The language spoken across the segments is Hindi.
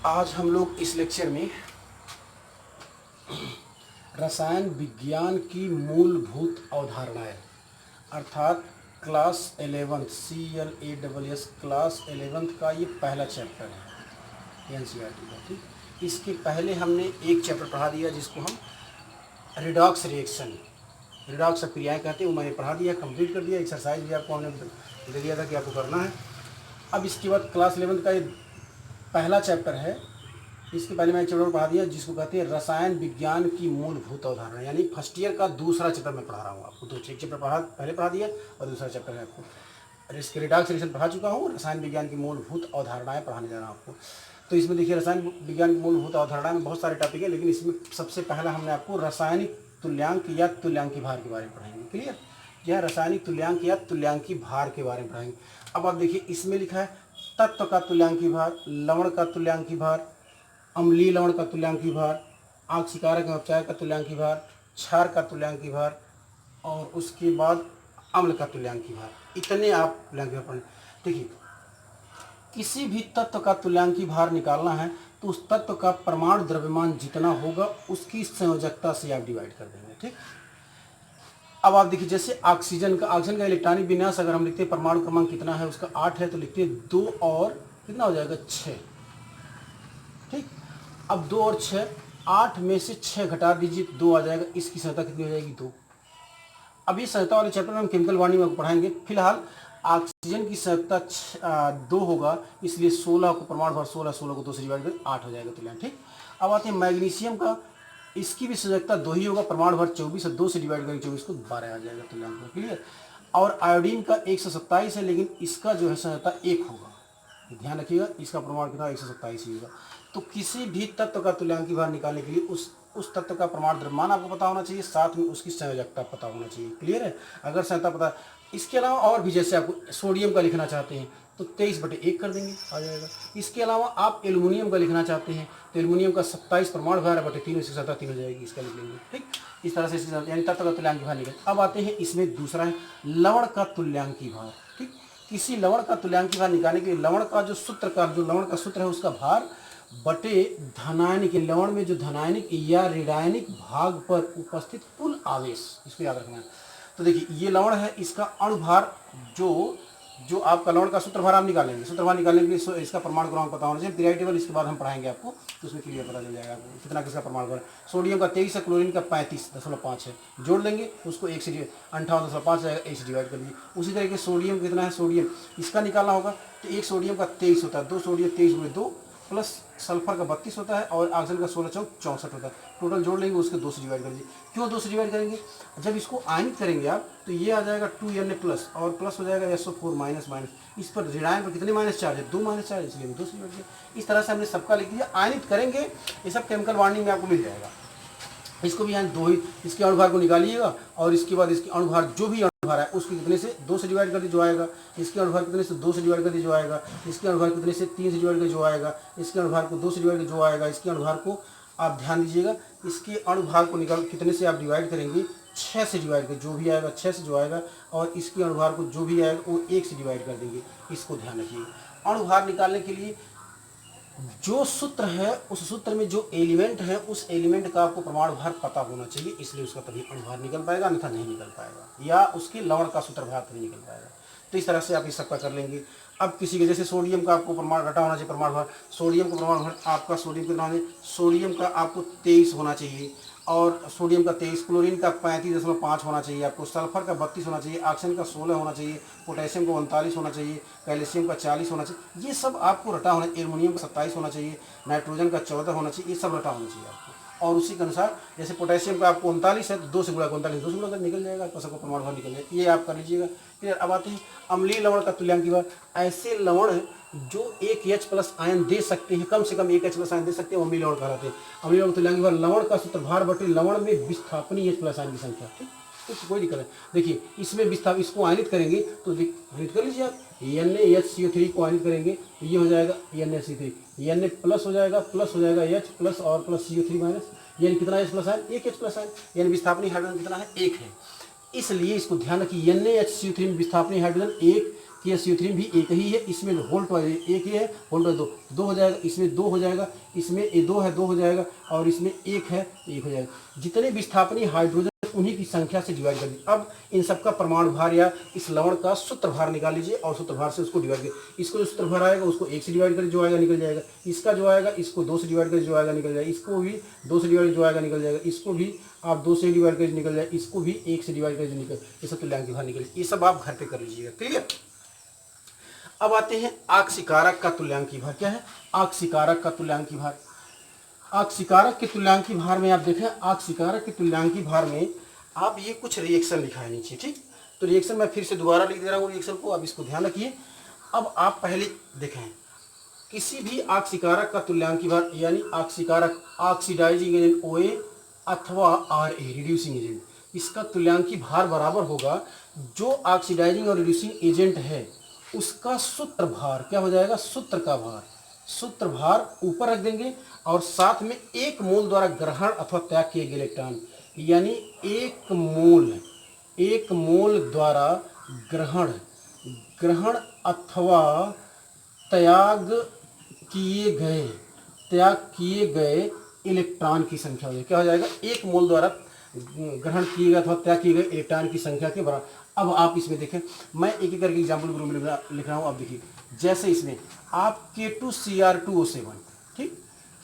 आज हम लोग इस लेक्चर में रसायन विज्ञान की मूलभूत अवधारणाएं अर्थात क्लास 11 CLASS क्लास 11 का ये पहला चैप्टर है NCERT का। ठीक, इसके पहले हमने एक चैप्टर पढ़ा दिया जिसको हम रिडॉक्स रिएक्शन, रिडॉक्स क्रियाएँ कहते हैं, वो मैंने पढ़ा दिया, कंप्लीट कर दिया। एक्सरसाइज भी आपको हमने दे दिया था कि आपको करना है। अब इसके बाद क्लास 11 का ये पहला चैप्टर है। इसके पहले मैं एक चैप्टर पढ़ा दिया जिसको कहते हैं रसायन विज्ञान की मूलभूत अवधारणा, यानी फर्स्ट ईयर का दूसरा चैप्टर मैं पढ़ा रहा हूँ आपको। तो एक चैप्टर पहले पढ़ा दिया और दूसरा चैप्टर है आपको। इसके रिडॉक्स रिएक्शन पढ़ा चुका हूँ, रसायन विज्ञान की मूलभूत अवधारणाएं पढ़ाने जा रहा हूँ आपको। तो इसमें देखिए रसायन विज्ञान की मूलभूत अवधारणा में बहुत सारे टॉपिक है, लेकिन इसमें सबसे पहला हमने आपको रासायनिक तुल्यांक या तुल्यांकी भार के बारे में पढ़ाएंगे। क्लियर? यह रासायनिक तुल्यांक या तुल्यांकी भार के बारे में पढ़ाएंगे। अब आप देखिए इसमें लिखा है तत्व का तुल्यांकी भार, लवण का तुल्यांकी भार, अम्लीय लवण का तुल्यांकी भार, आक्सीकारक एवं अपचायक का तुल्यांकी भार, क्षार का तुल्यांकी भार और उसके बाद अम्ल का तुल्यांकी भार। इतने आप तुल्यांकी भार पढ़ें। देखिए किसी भी तत्व का तुल्यांकी भार निकालना है तो उस तत्व का परमाणु द्रव्यमान जितना होगा उसकी संयोजकता से आप डिवाइड कर देंगे। ठीक, अब आप देखिए जैसे ऑक्सीजन का इलेक्ट्रॉनिक विन्यास अगर हम लिखते हैं परमाणु क्रमांक कितना है, उसका 8 है, तो लिखते हैं 2 और कितना हो जाएगा 6। ठीक, अब 2 और 6, 8 में से 6 घटा दीजिए 2 आ जाएगा, इसकी संख्या कितनी हो जाएगी 2। अब ये संख्या वाले चैप्टर में हम केमिकल बॉन्डिंग में पढ़ाएंगे। फिलहाल ऑक्सीजन की संख्या 2 होगा, इसलिए 16 को परमाणु भार 16 को 2 से डिवाइड कर 8 हो जाएगा तुल्यांक। ठीक, अब आते हैं मैग्नीशियम का, इसकी भी संयोजकता 2 ही होगा, परमाणु भार 24 है, 2 से डिवाइड करेंगे 24 को 12 आ जाएगा तुल्यांक। क्लियर? और आयोडीन का 127 है, लेकिन इसका जो है संयोजकता 1 होगा, ध्यान रखिएगा, इसका परमाणु कितना 127 ही होगा। तो किसी भी तत्व का तुल्यांकी भार निकालने के लिए उस तत्व का परमाणु द्रव्यमान आपको पता होना चाहिए, साथ में उसकी संयोजकता पता होना चाहिए। क्लियर है? अगर संयोजकता पता, इसके अलावा और भी जैसे आपको सोडियम का लिखना चाहते हैं तो 23/1 कर देंगे, आ जाएगा। इसके अलावा आप एल्युमिनियम का लिखना चाहते हैं तो एल्युमिनियम का 27 परमाणु भार है बटे 3, इसकी संख्या 3 हो जाएगी, इसका लिख लेंगे। ठीक, इस तरह से यानी तत्व का तुल्यांकी भार निकल। अब आते हैं इसमें दूसरा है लवण का तुल्यांकी भार। ठीक, किसी लवण का तुल्यांकी भार निकालने के लिए लवण का जो लवण का सूत्र है उसका भार बटे धनायनिक, लवण में जो धनायनिक या ऋणायनिक भाग पर उपस्थित कुल आवेश, इसको याद रखना है। तो देखिए ये लवण है, इसका अणुभार जो आपका लवण का सूत्रभार आप निकालेंगे, सूत्रभार निकालने के लिए इसका परमाणु क्रमांक पता होना चाहिए। पीरियड टेबल इसके बाद हम पढ़ाएंगे आपको, तो उसमें क्लियर पता चल जाएगा आपको कितना किसका परमाणु भार। सोडियम का 23 है, क्लोरीन का 35.5 है, जोड़ लेंगे उसको 1 से 58.5 जाएगा, 1 से डिवाइड कर लीजिए। उसी तरीके सोडियम कितना है, सोडियम इसका निकालना होगा तो 1 सोडियम का 23 होता है, 2 सोडियम 23/2 प्लस सल्फर का 32 होता है और ऑक्सीजन का 16/64 होता है। टोटल जोड़ लेंगे, उसके 2 से डिवाइड कर लीजिए। क्यों 2 से डिवाइड करेंगे? जब इसको आयनित करेंगे आप तो ये आ जाएगा 2Na प्लस और प्लस हो जाएगा SO4 माइनस माइनस। इस पर ऋणायन पर कितने माइनस चार्ज है? 2 माइनस चार्ज, इसलिए 2 से डिवाइड किया। इस तरह से हमने सबका लिख दिया। आयनित करेंगे, ये सब केमिकल बॉन्डिंग में आपको मिल जाएगा। इसको भी यहाँ 2 ही, इसके अणुभार को निकालिएगा और इसके बाद इसके अणुभार जो भी अणुभार है उसके कितने से 2 से डिवाइड कर दी जो आएगा, इसके अणुभार कितने से 2 से डिवाइड कर दी जो आएगा, इसके अणुभार कितने से 3 से डिवाइड कर जो आएगा, इसके अणुभार को 2 से डिवाइड कर जो आएगा, इसके अणुभार को आप ध्यान दीजिएगा, इसके अणुभार को निकाल कितने से आप डिवाइड करेंगे, 6 से डिवाइड कर जो भी आएगा 6 से जो आएगा, और इसके अणुभार को जो भी आएगा वो 1 से डिवाइड कर देंगे। इसको ध्यान रखिएगा। अणुभार निकालने के लिए जो सूत्र है उस सूत्र में जो एलिमेंट है उस एलिमेंट का आपको परमाणु भार पता होना चाहिए, इसलिए उसका तभी अणुभार निकल पाएगा, अन्यथा नहीं निकल पाएगा, या उसके लवण का सूत्र भार तभी निकल पाएगा। तो इस तरह से आप इस सबका कर लेंगे। अब किसी के जैसे सोडियम का आपको परमाणु घटा होना चाहिए, परमाणु भार सोडियम का परमाणु भार आपका सोडियम कितना होना चाहिए, सोडियम का आपको 23 होना चाहिए और सोडियम का 23, क्लोरीन का 35.5 होना चाहिए, आपको सल्फर का 32 होना चाहिए, ऑक्सीजन का 16 होना चाहिए, पोटेशियम का 39 होना चाहिए, कैल्शियम का 40 होना चाहिए। ये सब आपको रटा होना, एल्युमिनियम का 27 होना चाहिए, नाइट्रोजन का 14 होना चाहिए, ये सब रटा होना चाहिए आपको। और उसी के अनुसार जैसे पोटेशियम का आपको 39 है, 2 से गुणा 39, 2 से गुणा निकल जाएगा, आपका सबको परमाणु भार निकल जाएगा। ये आप कर लीजिएगा। फिर अब आते हैं अम्लीय लवण का तुल्यांकी भार। ऐसे लवण जो एक H+ आयन दे सकते हैं, कम से कम एक H+ आयन दे सकते हैं, वो अम्लीय लवण कहलाते हैं। अम्लीय लवण तुल्यांकी भार लवण का सूत्रभार बटे लवण में विस्थापनीय H+ आयन की संख्या। ठीक, कुछ कोई दिक्कत है। देखिए इसमें विस्थापन, इसको आयनित करेंगे तो आयनित कर लीजिए आप, NaHCO3 को आयनित करेंगे तो ये हो जाएगा NaC3, Na प्लस हो जाएगा H प्लस और प्लस CO3 माइनस, यानी कितना H+ आयन, एक H+ आयन, यानी विस्थापनीय हाइड्रोजन कितना है, 1 है। इसलिए इसको ध्यान रखिए, NaHCO3 में विस्थापनीय हाइड्रोजन 1, KSCO3 भी एक ही है, इसमें होल्ट एक ही है, होल्ट दो, दो हो जाएगा, इसमें दो हो जाएगा, इसमें ये दो है, दो हो जाएगा, और इसमें एक है, एक हो जाएगा। जितने विस्थापनीय हाइड्रोजन उन्हीं की संख्या से डिवाइड कर दीजिए। अब इन सबका परमाणु भार या इस लवण का सूत्र भार निकाल लीजिए और सूत्र भार से उसको डिवाइड करिए। इसको जो सूत्र भार आएगा उसको 1 से डिवाइड करिए, जो आएगा निकल जाएगा। इसका जो आएगा इसको 2 से डिवाइड करिए, जो आएगा निकल जाएगा। इसको भी 2 से डिवाइड, जो आएगा निकल जाएगा। इसको भी आप 2 से डिवाइड करिए, निकल जाएगा। इसको भी 1 से डिवाइड करिए, निकल। ये सब तुल्यांक भार निकल, ये सब आप घर पे कर लीजिएगा। क्लियर। अब आते हैं आक्सीकारक का तुल्यांकी भार। क्या है? आक्सीकारक का तुल्यांकी भार। आक्सीकारक के तुल्यांकी भार में आप देखें, आक्सीकारक के तुल्यांकी भार में आप ये कुछ रिएक्शन लिखा है नीचे, ठीक। तो रिएक्शन मैं फिर से दोबारा लिख दे रहा हूँ रिएक्शन को, अब इसको ध्यान रखिए। अब आप पहले देखें, किसी भी आक्सीकारक का तुल्यांकी भार यानी आक्सीकारक, ऑक्सीडाइजिंग एजेंट OA अथवा RA रिड्यूसिंग एजेंट, इसका तुल्यांकी भार बराबर होगा जो ऑक्सीडाइजिंग और रिड्यूसिंग एजेंट है उसका सूत्र भार। क्या हो जाएगा? सूत्र का भार। सूत्र भार ऊपर रख देंगे और साथ में 1 मोल द्वारा ग्रहण अथवा त्याग किए गए इलेक्ट्रॉन, यानी 1 मोल द्वारा ग्रहण अथवा त्याग किए गए इलेक्ट्रॉन की संख्या हो जाएगी। क्या हो जाएगा? 1 मोल द्वारा ग्रहण किए गए अथवा त्याग किए गए इलेक्ट्रॉन की संख्या के बराबर। अब आप इसमें देखें, मैं एक एक करके एग्जाम्पल ग्रुप में लिख रहा हूँ। आप देखिए, जैसे इसमें आप K2Cr2O7, ठीक,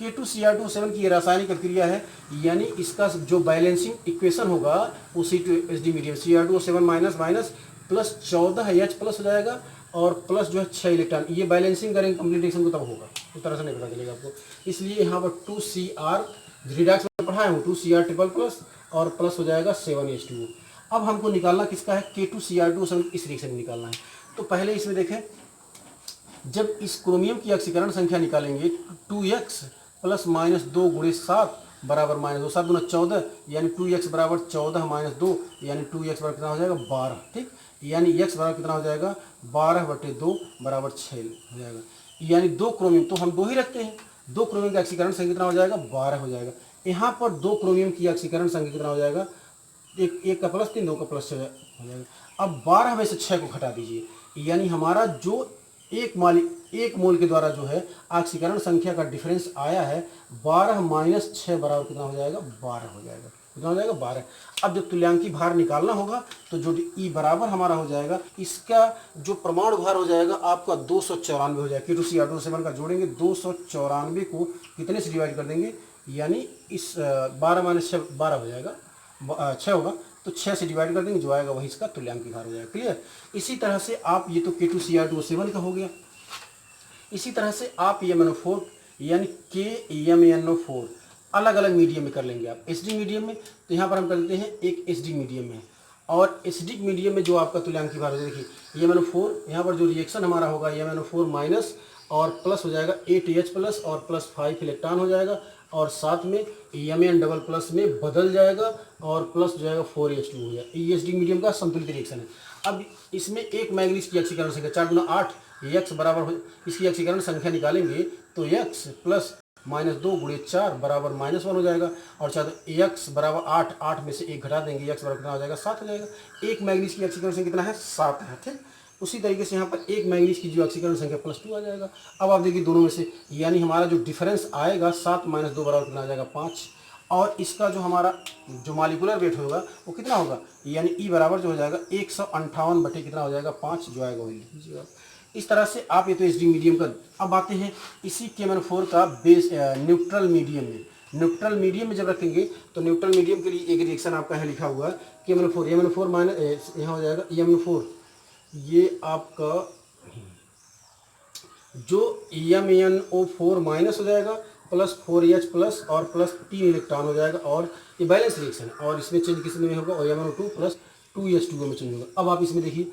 K2Cr2O7 की रासायनिक प्रक्रिया है, यानी इसका जो बैलेंसिंग इक्वेशन होगा वो C2H medium Cr2O7 minus minus plus 14H plus हो जाएगा और प्लस जो है 6 इलेक्ट्रॉन। ये बैलेंसिंग करेंगे कंप्लीट रिएक्शन को, तब होगा। उस तरह से नहीं पता चलेगा आपको। इसलिए यहाँ पर 2Cr रिडक्स में पढ़ाया हूँ, 2Cr ट्रिपल प्लस और प्लस हो जाएगा 7H2O। अब हमको निकालना किसका है? K2Cr2O7 इस रिएक्शन में निकालना है। तो पहले इसमें देखें, जब इस क्रोमियम की ऑक्सीकरण संख्या निकालेंगे 2x प्लस माइनस 2 गुणे 7 बराबर माइनस 2, 7 गुना 14, यानी 2x बराबर 14 माइनस 2, यानी 2x बराबर कितना हो जाएगा? 12, ठीक। यानी x बराबर कितना हो जाएगा? 12/2 बराबर 6 हो जाएगा। यानी 2 क्रोमियम, तो हम 2 ही रखते हैं, 2 क्रोमियम की ऑक्सीकरण संख्या कितना हो जाएगा? 12 हो जाएगा। यहाँ पर 2 क्रोमियम की ऑक्सीकरण संख्या कितना हो जाएगा? एक का प्लस 3, 2 का प्लस 6 हो जाएगा। अब 12 में से 6 को घटा दीजिए, यानी हमारा जो एक मोल के द्वारा जो है ऑक्सीकरण संख्या का डिफरेंस आया है 12 माइनस 6 बराबर कितना हो जाएगा? 12 हो जाएगा। कितना हो जाएगा? 12। अब जब तुल्यांकी भार निकालना होगा तो जो E बराबर हमारा हो जाएगा, इसका जो परमाणु भार हो जाएगा आपका 294 हो जाएगा। K2Cr2O7 का जोड़ेंगे, 294 को कितने से डिवाइड कर देंगे, यानी इस 12 माइनस 6 12 हो जाएगा, 6 होगा, तो 6 से डिवाइड कर देंगे, जो आएगा वही इसका तुल्यांकी भार हो जाएगा। क्लियर। इसी तरह से आप, ये तो K2Cr2O7 का हो गया। इसी तरह से आप MnO4 यानी KMnO4 अलग अलग मीडियम में कर लेंगे। आप एसिडिक मीडियम में, तो यहाँ पर हम कर लेते हैं एक एसिडिक मीडियम में, और एसिडिक मीडियम में जो आपका तुल्यांकी भार हो जाएगा, देखिए MnO4 यहाँ पर जो रिएक्शन हमारा होगा MnO4 माइनस और प्लस हो जाएगा 8H प्लस और प्लस 5 इलेक्ट्रॉन हो जाएगा, और साथ में Mn डबल प्लस में बदल जाएगा और प्लस हो जाएगा 4H2 हो जाएगा। ये एसिडिक मीडियम का संतुलित रिएक्शन है। अब इसमें एक मैंगनीज की ऑक्सीकरण संख्या 4 गुना 8, x बराबर हो, इसकी ऑक्सीकरण संख्या निकालेंगे तो x प्लस माइनस 2 गुणे 4 बराबर -1 हो जाएगा, और चाहे तो x बराबर 8, 8 में से 1 घटा देंगे, x बराबर कितना हो जाएगा? 7 हो जाएगा। एक मैंगनीज की ऑक्सीकरण संख्या कितना है? 7 है, ठीक। उसी तरीके से यहाँ पर एक मैंगनीज की जो ऑक्सीकरण संख्या +2 आ जाएगा। अब आप देखिए दोनों में से, यानी हमारा जो डिफरेंस आएगा 7 माइनस 2 बराबर कितना आ जाएगा? 5, और इसका जो हमारा जो मॉलिक्यूलर वेट होगा वो कितना होगा, यानी E बराबर जो हो जाएगा 158 बटे कितना हो जाएगा? 5, जो आएगा वही लिख लीजिएगा। इस तरह से आप ये तो एसिडिक मीडियम का। अब आते हैं इसी KMnO4 का बेस न्यूट्रल मीडियम में। न्यूट्रल मीडियम में जब रखेंगे तो न्यूट्रल मीडियम के लिए एक रिएक्शन आपका है लिखा हुआ है KMnO4 माइनस यहाँ हो जाएगा MnO4, ये आपका जो MnO4 माइनस हो जाएगा प्लस 4H प्लस और प्लस 3 इलेक्ट्रॉन हो जाएगा, और ये बैलेंस रिएक्शन है, और इसमें चेंज किस में होगा? MnO2 प्लस 2H2O में चेंज होगा। अब आप इसमें देखिए,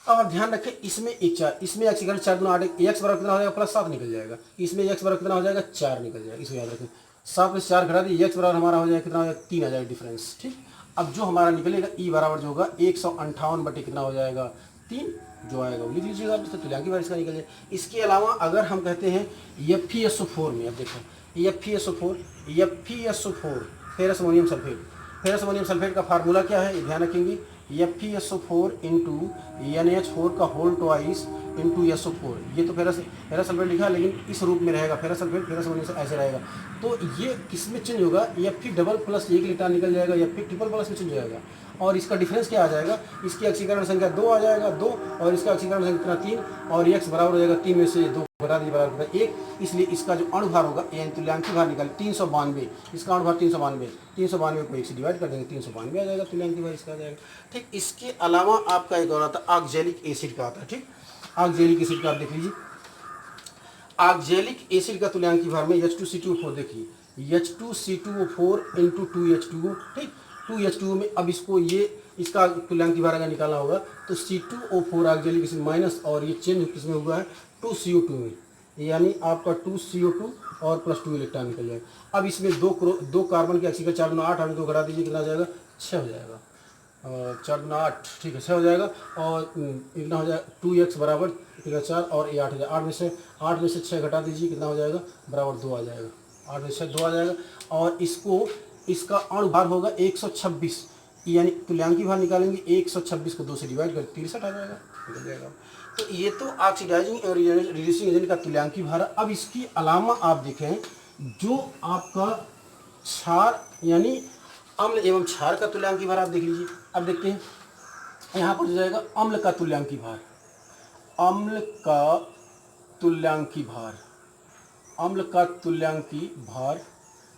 अब आप ध्यान रखें, इसमें एक 4, इसमें ऑक्सीकरण 4 गुना 8, x बराबर कितना हो जाएगा? प्लस 7 निकल जाएगा। इसमें x बराबर कितना हो जाएगा? 4 निकल जाएगा। इसको याद रखें, 7 में से 4 घटा दिए, x बराबर हमारा हो जाएगा कितना हो जाएगा? 3 आ जाएगा डिफरेंस, ठीक। अब जो हमारा निकलेगा E बराबर जो होगा 158 बटे कितना हो जाएगा? 3, जो आएगा वो लिख लीजिएगा आप, तुल्यांकी भार इसका निकल जाए। इसके अलावा अगर हम कहते हैं FeSO4 में, अब देखो FeSO4 ferrous ammonium sulphate, ferrous ammonium sulphate का फार्मूला क्या है, ये ध्यान रखेंगे। FeSO4 इंटू NH4 का होल ट्वाइस इंटू SO4, ये तो फेरस सल्फेट लिखा है लेकिन इस रूप में रहेगा, फेरस सल्फेट फेरस होने से ऐसे रहेगा। तो ये किस में चेंज होगा, Fe डबल प्लस एक इलेक्ट्रॉन निकल जाएगा, Fe ट्रिपल प्लस में चेंज हो जाएगा। और इसका डिफरेंस क्या आ जाएगा, इसकी ऑक्सीकरण संख्या 2 आ जाएगा 2, और इसका ऑक्सीकरण संख्या 3, और x बराबर हो जाएगा 3 में से 2 घटा दीजिए बराबर 1। इसलिए इसका जो अणुभार होगा यानी तुल्यांकी भार निकाल 392, इसका अणुभार 392 को 1 से डिवाइड कर देंगे, 392 आ जाएगा तुल्यांकी भार इसका आ जाएगा। ठीक, इसके अलावा आपका एक और आता है ऑक्जेलिक एसिड का आता है। ठीक, ऑक्जेलिक एसिड का आप देख लीजिए, ऑक्जेलिक एसिड का तुल्यांकी भार में H2C2O4 देखिए, H2C2O4 इंटू 2H2O। ठीक, 2H2O में अब इसको ये इसका तुल्यांकी भार अगर निकालना होगा तो C2O4 ऑक्जेलिक एसिड माइनस, और ये चेंज किसमें हुआ है 2CO2 में, यानी आपका 2CO2 और प्लस 2 इलेक्ट्रॉन निकल जाएगा। अब इसमें दो कार्बन के ऑक्सीजन 4 गुना 8, हम 2 घटा दीजिए कितना हो जाएगा 6 हो जाएगा, 4 गुना 8 ठीक है 6 हो जाएगा, और कितना हो जाएगा 2x बराबर कितना 4 और ये 8 हो जाएगा। 8 में से 6 घटा दीजिए कितना हो जाएगा बराबर 2 आ जाएगा, 8 में से 2 आ जाएगा। और इसको इसका अणुभार होगा 126, यानी तुल्यांकी भार निकालेंगे 126 को 2 से डिवाइड कर 63 आ जाएगा, निकल जाएगा। तो ये तो ऑक्सीडाइजिंग और रिड्यूसिंग एजेंट का तुल्यांकी भार। अब इसकी अलावा आप देखें जो आपका क्षार यानी अम्ल एवं क्षार का तुल्यांकी भार आप देख लीजिए। अब देखते हैं यहाँ पर हो जाएगा अम्ल का तुल्यांकी भार, अम्ल का तुल्यांकी भार, अम्ल का तुल्यांकी भार।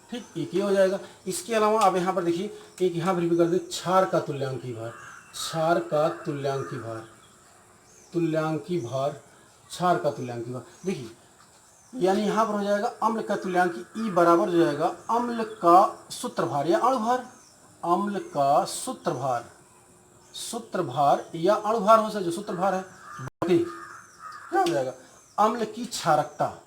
ठीक, एक ये हो जाएगा। इसके अलावा आप यहाँ पर देखिए एक यहाँ पर भी कर दे क्षार का तुल्यांकी भार, क्षार का तुल्यांकी भार, तुल्यांकी भार, क्षार का तुल्यांकी भार देखिए, यानी यहाँ पर हो जाएगा अम्ल का तुल्यांकी ई बराबर हो जाएगा अम्ल का सूत्रभार या अणुभार, अम्ल का सूत्रभार, सूत्रभार या अणुभार हो सकता जो सूत्रभार है, बाकी क्या हो जाएगा अम्ल की क्षारकता,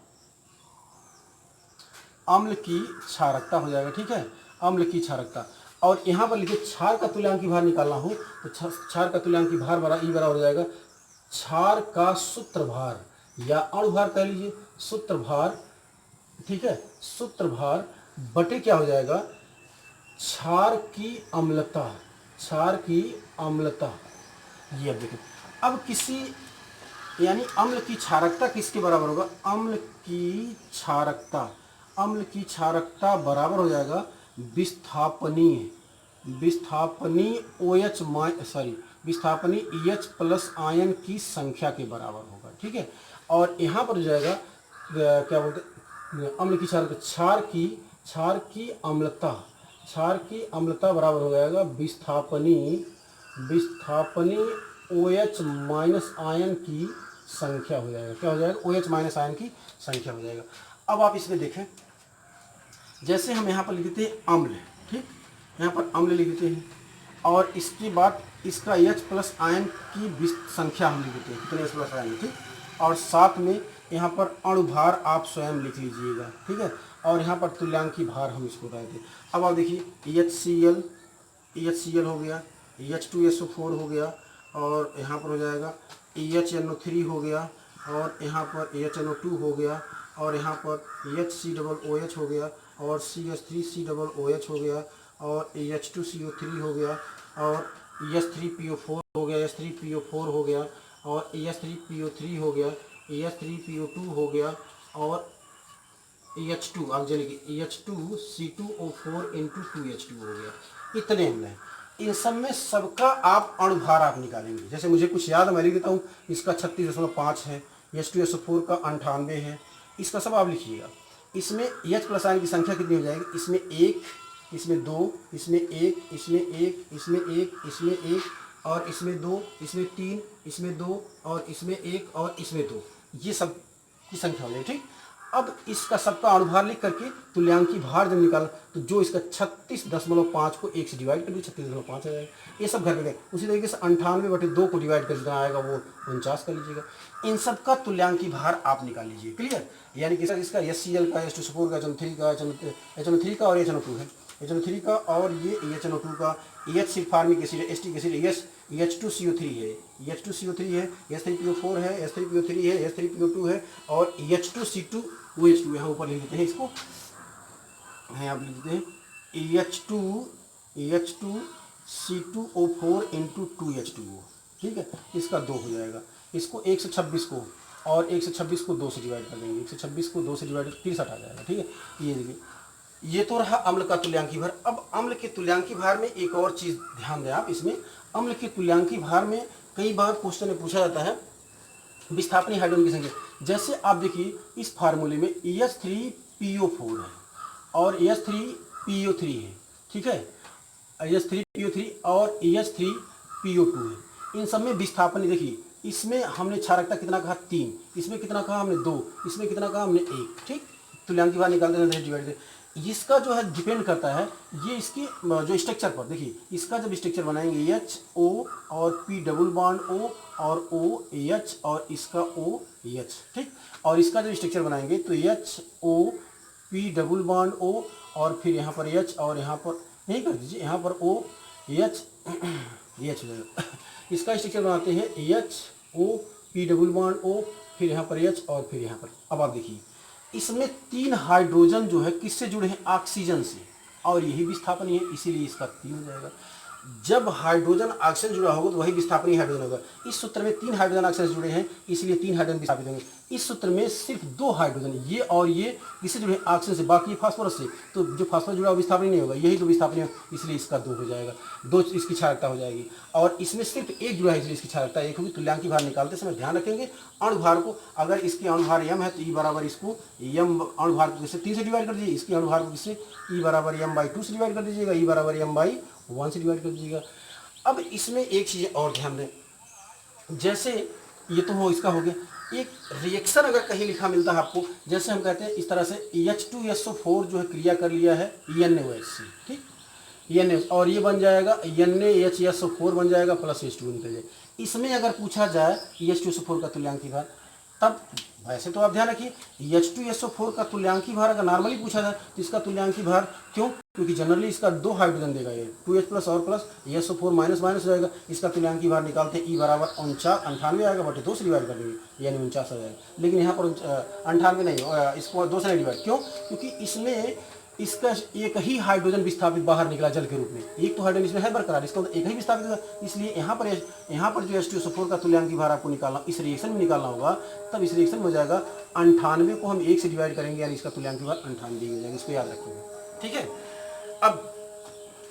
अम्ल की क्षारकता हो जाएगा। ठीक है, अम्ल की क्षारकता। और यहाँ पर लिखिए क्षार का तुल्यांकी भार निकालना हो तो क्षार का तुल्यांकी भार ई बराबर हो जाएगा क्षार का सूत्रभार या अणुभार कह लीजिए, सूत्रभार। ठीक है, सूत्रभार बटे क्या हो जाएगा क्षार की अम्लता, क्षार की अम्लता। ये अब देखिए, अब किसी यानी अम्ल की क्षारकता किसके बराबर होगा, अम्ल की क्षारकता, अम्ल की क्षारकता बराबर हो जाएगा विस्थापनीय, विस्थापनीय OH विस्थापनीय EH प्लस आयन की संख्या के बराबर होगा। ठीक है, और यहाँ पर हो जाएगा क्या बोलते हैं अम्ल की क्षारकता, क्षार की अम्लता, क्षार की अम्लता बराबर हो जाएगा विस्थापनीय OH माइनस आयन की संख्या हो जाएगा। क्या हो जाएगा OH माइनस आयन की संख्या हो जाएगा। अब आप इसमें देखें जैसे हम यहाँ पर लिख देते हैं अम्ल, ठीक, यहाँ पर अम्ल लिख देते हैं और इसके बाद इसका H प्लस आयन की संख्या हम लिख देते हैं कितने H प्लस आयन। ठीक, और साथ में यहाँ पर अणुभार आप स्वयं लिख लीजिएगा। ठीक है, और यहाँ पर तुल्यांकी भार हम इसको बताए थे। अब आप देखिए HCl हो गया, H2SO4 हो गया, और यहाँ पर हो जाएगा HNO3 हो गया, और यहाँ पर HNO2 हो गया, और यहाँ पर HCOOH हो गया, और CH3COOH हो गया, और H2CO3 हो गया, और H3PO4 हो गया, H3PO4 हो गया, और H3PO3 हो गया, H3PO2 हो गया, और H2 oxalic H2C2O4 into 2H2 हो गया। इतने अम्ल हैं, इन सब में सबका आप अणुभार आप निकालेंगे। जैसे मुझे कुछ याद मैं लिख देता हूँ, इसका 36.5 है, H2SO4 का 98 है, इसका सब आप लिखिएगा। इसमें H प्लस आयन की संख्या कितनी हो जाएगी, इसमें 1, इसमें 2, इसमें 1, इसमें 1, इसमें 1, इसमें 1, और इसमें 2, इसमें 3, इसमें 2, और इसमें 1, और इसमें 2, ये सब की संख्या हो जाएगी। ठीक, अब इसका सबका अणुभार लिख करके तुल्यांकी भार जब निकाला तो जो इसका 36.5 को 1 से डिवाइड कर दिए 36.5 आ जाएगा। ये सब घर पे गए। उसी तरीके से 98/2 को डिवाइड कर जितना आएगा वो 49 कर लीजिएगा। इन सब का तुल्यांकी भार आप निकाल लीजिए। क्लियर, यानी कि इसका HCl का, H2SO4 का, HNO3 का, HNO3 का और HNO2 है, HNO3 का, और ये HNO2 का, EH सिर्फार्मिक एसिड है, एस्टिक एसिड, H2CO3 है, H2CO3 है, H3PO4 है, H3PO3 है, H3PO2 है, और H2C2OH2 यहाँ ऊपर लिख देते हैं इसको, यहाँ आप लिख देते हैं C2O4 इंटू 2H2O, ठीक है, इसका 2 हो जाएगा। इसको 126 को और 126 को 2 से डिवाइड कर देंगे, 126 को 2 से डिवाइड 63 आ जाएगा, ठीक है। ये देखिए, ये तो रहा अम्ल का तुल्यांकी भार। अब अम्ल के तुल्यांकी भार में एक और चीज़ ध्यान दें आप, इसमें अम्ल के तुल्यांकी भार में कई बार क्वेश्चन में पूछा जाता है विस्थापनी हाइड्रोजन की संख्या। जैसे आप देखिए इस फार्मूले में EH3PO4 है और EH3PO3 है, ठीक है, EH3PO3 और EH3PO2 है। इन सब में विस्थापन देखिए, इसमें हमने क्षारकता कितना कहा 3, इसमें कितना कहा हमने 2, इसमें कितना कहा हमने 1, ठीक। तुल्यांकी भार निकालते हैं डिवाइड। इसका जो है डिपेंड करता है ये इसकी जो स्ट्रक्चर पर। देखिए इसका जब स्ट्रक्चर बनाएंगे HO और P डबल बॉन्ड O और OH और इसका OH, ठीक। और इसका जब स्ट्रक्चर बनाएंगे तो HO P double bond O और फिर यहाँ पर H और यहाँ पर नहीं कर दीजिए, यहाँ पर OH H हो जाएगा। इसका स्ट्रक्चर बनाते हैं HO P double bond O, फिर यहाँ पर H और फिर यहाँ पर। अब आप देखिए इसमें 3 हाइड्रोजन जो है किससे जुड़े हैं, ऑक्सीजन से, और यही विस्थापनीय है, इसीलिए इसका 3 हो जाएगा। जब हाइड्रोजन ऑक्सीजन जुड़ा होगा तो वही विस्थापनीय हाइड्रोजन होगा। इस सूत्र में 3 हाइड्रोजन ऑक्सीजन जुड़े हैं, इसलिए 3 हाइड्रोजन विस्थापित होंगे। इस सूत्र में सिर्फ 2 हाइड्रोजन, ये और ये किससे जुड़े हैं, ऑक्सीजन से, बाकी फास्फोरस से। तो जो फास्फोरस जुड़ा हुआ विस्थापनीय नहीं होगा, यही तो विस्थापनीय होगा, इसलिए इसका 2 हो जाएगा, 2 इसकी क्षारकता हो जाएगी। और इसमें सिर्फ 1 जुड़ा है, इसलिए इसकी क्षारकता 1 होगी। तुल्यांकी भार निकालते समय ध्यान रखेंगे अणुभार को, अगर इसके अणुभार m है तो E बराबर इसको m अणुभार को किससे 3 से डिवाइड कर दीजिए, इसके अणुभार को किससे E बराबर m/2 से डिवाइड कर दीजिएगा, E बराबर m/1 से डिवाइड कर दीजिएगा। अब इसमें एक चीज़ और ध्यान दें, जैसे ये तो हो इसका हो गया, एक रिएक्शन अगर कहीं लिखा मिलता है आपको, जैसे हम कहते हैं इस तरह से H2SO4 जो है क्रिया कर लिया है NaOH से, ठीक, NaOH, और ये बन जाएगा NaHSO4 बन जाएगा प्लस H2 निकल जाए। इसमें अगर पूछा जाए H2SO4 का तुल्यांकी भार, तब वैसे तो आप ध्यान रखिए H2SO4 का तुल्यांकी भार अगर नॉर्मली पूछा जाए तो इसका तुल्यांकी भार, क्यों, क्योंकि जनरली इसका 2 हाइड्रोजन देगा, ये 2H प्लस और प्लस SO4 माइनस माइनस हो जाएगा। इसका तुल्यांकी भार निकालते E बराबर 98 आएगा, बटे 2 से डिवाइड कर देंगे, यानी 49 आ जाएगा। लेकिन यहाँ पर 98 नहीं, इसको 2 से नहीं डिवाइड, क्यों, क्योंकि इसमें इसका एक ही हाइड्रोजन विस्थापित बाहर निकला जल के रूप में, एक तो हाइड्रोजन इसमें है बरकरार, इसका एक ही विस्थापित हुआ। इसलिए यहाँ पर जो H2SO4 का तुल्यांकी भार आपको निकालना, इस रिएक्शन में निकालना होगा, तब इस रिएक्शन में हो जाएगा 98 को हम 1 से डिवाइड करेंगे, यानी इसका तुल्यांकी भार 98 हो जाएगा, इसको याद रखेंगे, ठीक है। अब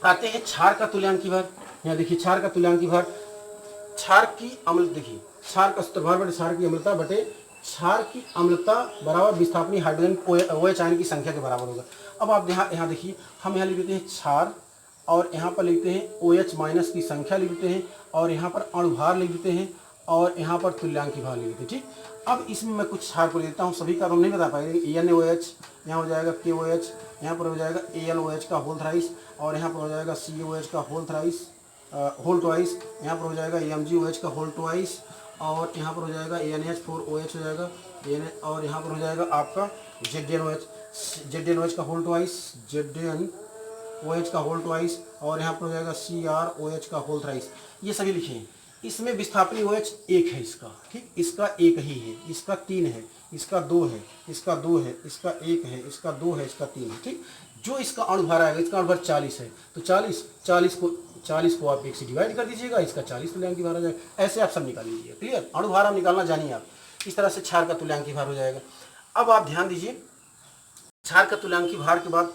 आते हैं क्षार का तुल्यांकी भार। यहाँ देखिए क्षार का तुल्यांकी भार, क्षार की अम्ल, देखिए क्षार का सूत्रभार बटे क्षार की अम्लता बटे क्षार की अम्लता बराबर विस्थापनी हाइड्रोजन OH आयन की संख्या के बराबर होगा। अब आप यहाँ देखिए, हम यहाँ लिख देते हैं क्षार और यहाँ पर लिखते हैं OH माइनस की संख्या लिख देते हैं, और यहाँ पर अणुभार लिख देते हैं, और यहाँ पर तुल्यांकी भार लिख देते हैं, ठीक। अब इसमें मैं कुछ क्षार को ले लेता हूँ, सभी का हम नहीं बता पाएंगे। NaOH, यहाँ हो जाएगा KOH, यहाँ पर हो जाएगा AlOH का होल थ्राइस, और यहाँ पर हो जाएगा COH का होल थ्राइस होल ट्वाइस, यहाँ पर हो जाएगा MgOH का होल ट्वाइस, और यहाँ पर हो जाएगा NH4OH हो जाएगा, और यहाँ पर हो जाएगा आपका ZnOH का होल ट्वाइस, ZnOH का होल ट्वाइस, और यहाँ पर हो जाएगा CrOH का होल थ्राइस। ये सभी लिखे हैं। इसमें विस्थापनी OH 1 है इसका, ठीक, इसका 1 ही है, इसका 3 है, इसका 2 है, इसका 2 है, इसका 1 है, इसका 2 है, इसका 3 है, ठीक। जो इसका अणुभार आएगा, इसका अणुभार 40 है, तो 40 को आप 1 से डिवाइड कर दीजिएगा, इसका 40 तुल्यांकी भार आ जाएगा। ऐसे आप सब निकाल लीजिएगा, क्लियर। अणुभार आप निकालना जानिए आप, इस तरह से क्षार का तुल्यांकी भार हो जाएगा। अब आप ध्यान दीजिए, क्षार का तुल्यांकी भार के बाद